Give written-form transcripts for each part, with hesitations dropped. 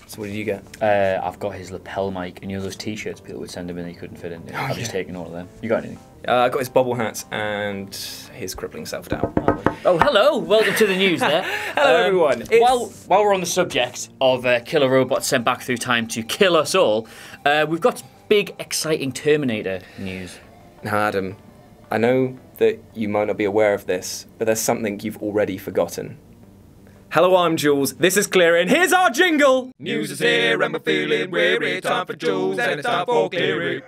So what did you get? I've got his lapel mic, and you know those T-shirts people would send him and he couldn't fit in. I've just taken all of them. You got anything? I got his bobble hat and his crippling self-doubt. Oh, hello! Welcome to the news there. Hello, everyone. While we're on the subject of killer robots sent back through time to kill us all, we've got big, exciting Terminator news. Now, Adam, I know that you might not be aware of this, but there's something you've already forgotten. Hello, I'm Jules. This is Clearing. Here's our jingle. News is here and we're feeling weary. Time for Jules and it's time for Clearing.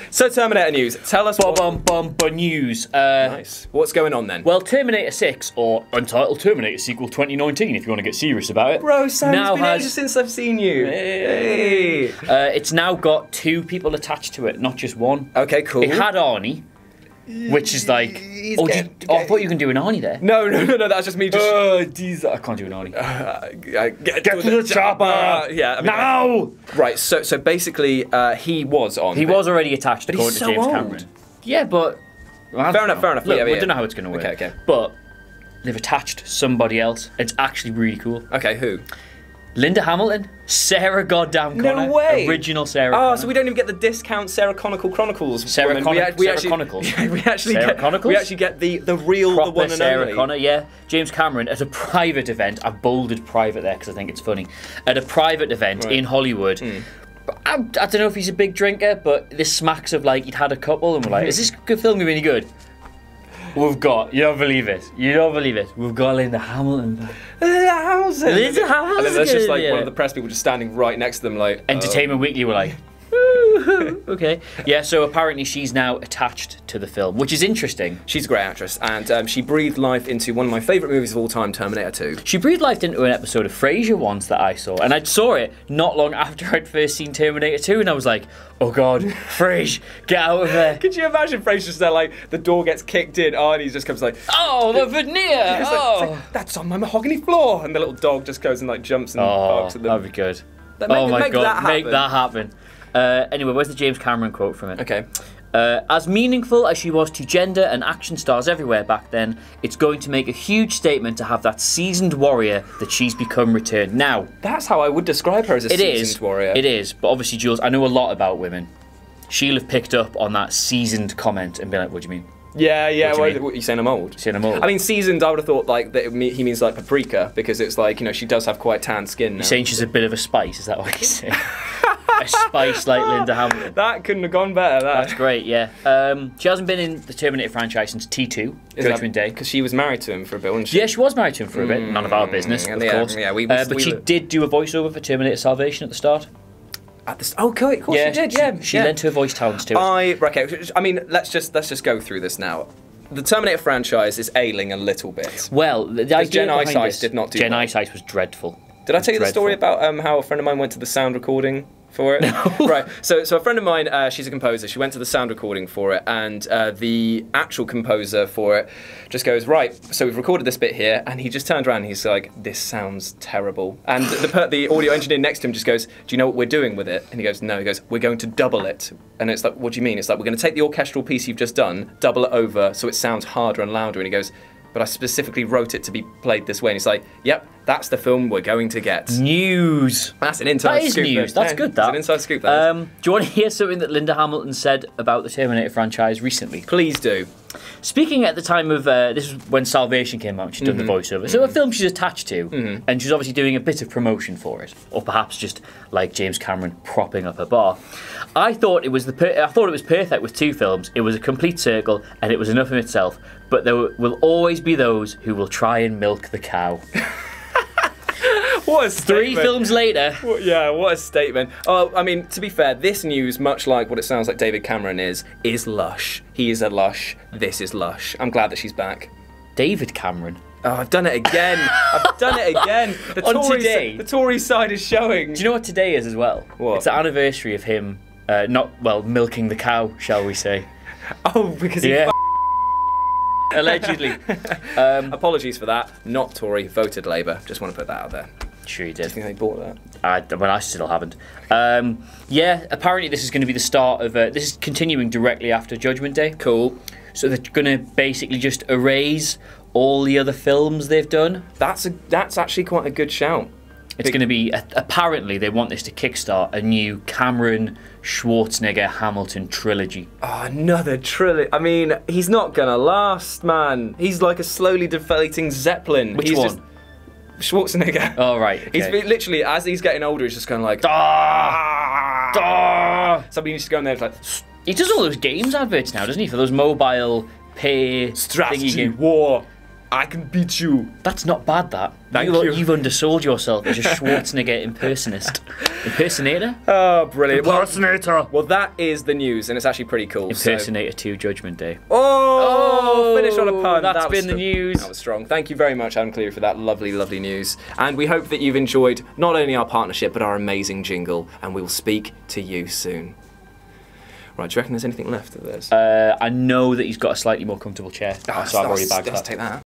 So Terminator news. Tell us what... news. Nice. What's going on then? Well, Terminator 6, or Untitled Terminator Sequel 2019, if you want to get serious about it. Bro, Sam, it's been ages since I've seen you. Hey. It's now got 2 people attached to it, not just one. Okay, cool. It had Arnie. Which is like, I thought you can do an Arnie there. No, that's just me just... I can't do an Arnie. Get to the chopper! Yeah, I mean, now! Right, so basically, he was on. He was already attached, but according to James Cameron. Yeah, but... Fair enough. Look, we don't know how it's going to work. Okay. But they've attached somebody else. It's actually really cool. Okay, who? Linda Hamilton, Sarah Goddamn Connor. No way! Original Sarah Connor. Oh, so we don't even get the discount Sarah Chronicle Chronicles. Sarah Chronicles. We actually get the real, proper the one and Sarah only. Connor, yeah. James Cameron, at a private event, I've bolded private there because I think it's funny. At a private event in Hollywood, I don't know if he's a big drinker, but this smacks of like he'd had a couple and we're like, is this good film really good? We've got, you don't believe it, we've got Linda Hamilton back. Linda Hamilton! And then there's just like one of the press people just standing right next to them like... Entertainment Weekly were like, okay. Yeah, so apparently she's now attached to the film, which is interesting. She's a great actress, and she breathed life into one of my favourite movies of all time, Terminator 2. She breathed life into an episode of Frasier once that I saw, and I saw it not long after I'd first seen Terminator 2, and I was like, oh god, Frasier, get out of there. Could you imagine Frasier's there, like, the door gets kicked in, Arnie just comes like, oh, the veneer! It's like, that's on my mahogany floor! And the little dog just goes and like jumps and barks at them. That'd be good. Oh my god, make that happen. Anyway, where's the James Cameron quote from it? Okay. As meaningful as she was to gender and action stars everywhere back then, it's going to make a huge statement to have that seasoned warrior that she's become return now. That's how I would describe her, as a seasoned warrior. It is, but obviously, Jules, I know a lot about women. She'll have picked up on that seasoned comment and been like, what do you mean? Yeah, what are you saying I'm old? Saying I'm old. I mean, seasoned, I would have thought like that he means like paprika, because it's like, you know, she does have quite tan skin now. You're saying she's a bit of a spice, is that what you're saying? A spice like Linda Hamilton. That couldn't have gone better, that. That's great, yeah. She hasn't been in the Terminator franchise since T2, Judgment Day. Because she was married to him for a bit, wasn't she? Yeah, she was married to him for a bit. None of our business, of course. Yeah, but she did do a voiceover for Terminator Salvation at the start. Oh, cool, of course she did, yeah. She lent her voice talents to it. Okay, I mean, let's just go through this now. The Terminator franchise is ailing a little bit. Well, the idea Gen Eyesight did not do Gen well. Eyesight was dreadful. Did I tell you the story about how a friend of mine went to the sound recording for it? No. Right, so a friend of mine, she's a composer, she went to the sound recording for it, and the actual composer for it just goes, right, so we've recorded this bit here, and he just turned around and he's like, this sounds terrible. And the audio engineer next to him just goes, do you know what we're doing with it? And he goes, no, he goes, we're going to double it. And it's like, what do you mean? It's like, we're going to take the orchestral piece you've just done, double it over so it sounds harder and louder. And he goes, but I specifically wrote it to be played this way. And he's like, yep, that's the film we're going to get. News. That's an inside scoop. That is news. That's good, that. It's an inside scoop, that is. Do you want to hear something that Linda Hamilton said about the Terminator franchise recently? Please do. Speaking at the time of, this was when Salvation came out, she'd done the voiceover. So a film she's attached to, and she's obviously doing a bit of promotion for it. Or perhaps just, like James Cameron, propping up her bar. I thought it was perfect with 2 films. It was a complete circle, and it was enough in itself. But there will always be those who will try and milk the cow. What a statement. 3 films later. Yeah, what a statement. Oh, I mean, to be fair, this news, much like what it sounds like David Cameron is lush. He is a lush. This is lush. I'm glad that she's back. David Cameron? Oh, I've done it again. I've done it again. The Tory side is showing. Do you know what today is as well? What? It's the anniversary of him, milking the cow, shall we say. Oh, because he allegedly. Apologies for that. Not Tory, voted Labour. Just want to put that out there. Sure you did. Do you think they bought that? I still haven't. Yeah, apparently this is going to be the start of... this is continuing directly after Judgment Day. Cool. So they're going to basically just erase all the other films they've done. That's actually quite a good shout. It's going to be, apparently, they want this to kickstart a new Cameron, Schwarzenegger, Hamilton trilogy. Oh, another trilogy. I mean, he's not gonna last, man. He's like a slowly deflating Zeppelin. Which one? Schwarzenegger. Oh, right. Okay. He's literally, as he's getting older, he's just going like, somebody needs to go in there and like, he does all those games adverts now, doesn't he? For those mobile pay strategy game. war. I can beat you. That's not bad, that. Thank you. You've undersold yourself as a Schwarzenegger impersonator. Oh, brilliant. Impersonator. Well, that is the news, and it's actually pretty cool. Impersonator 2 Judgment Day. Oh, finish on a pun. That's been the news. That was strong. Thank you very much, Adam Cleary, for that lovely, lovely news. And we hope that you've enjoyed not only our partnership, but our amazing jingle, and we will speak to you soon. Right, do you reckon there's anything left of this? I know that he's got a slightly more comfortable chair, so I've already bagged that. Let's take that.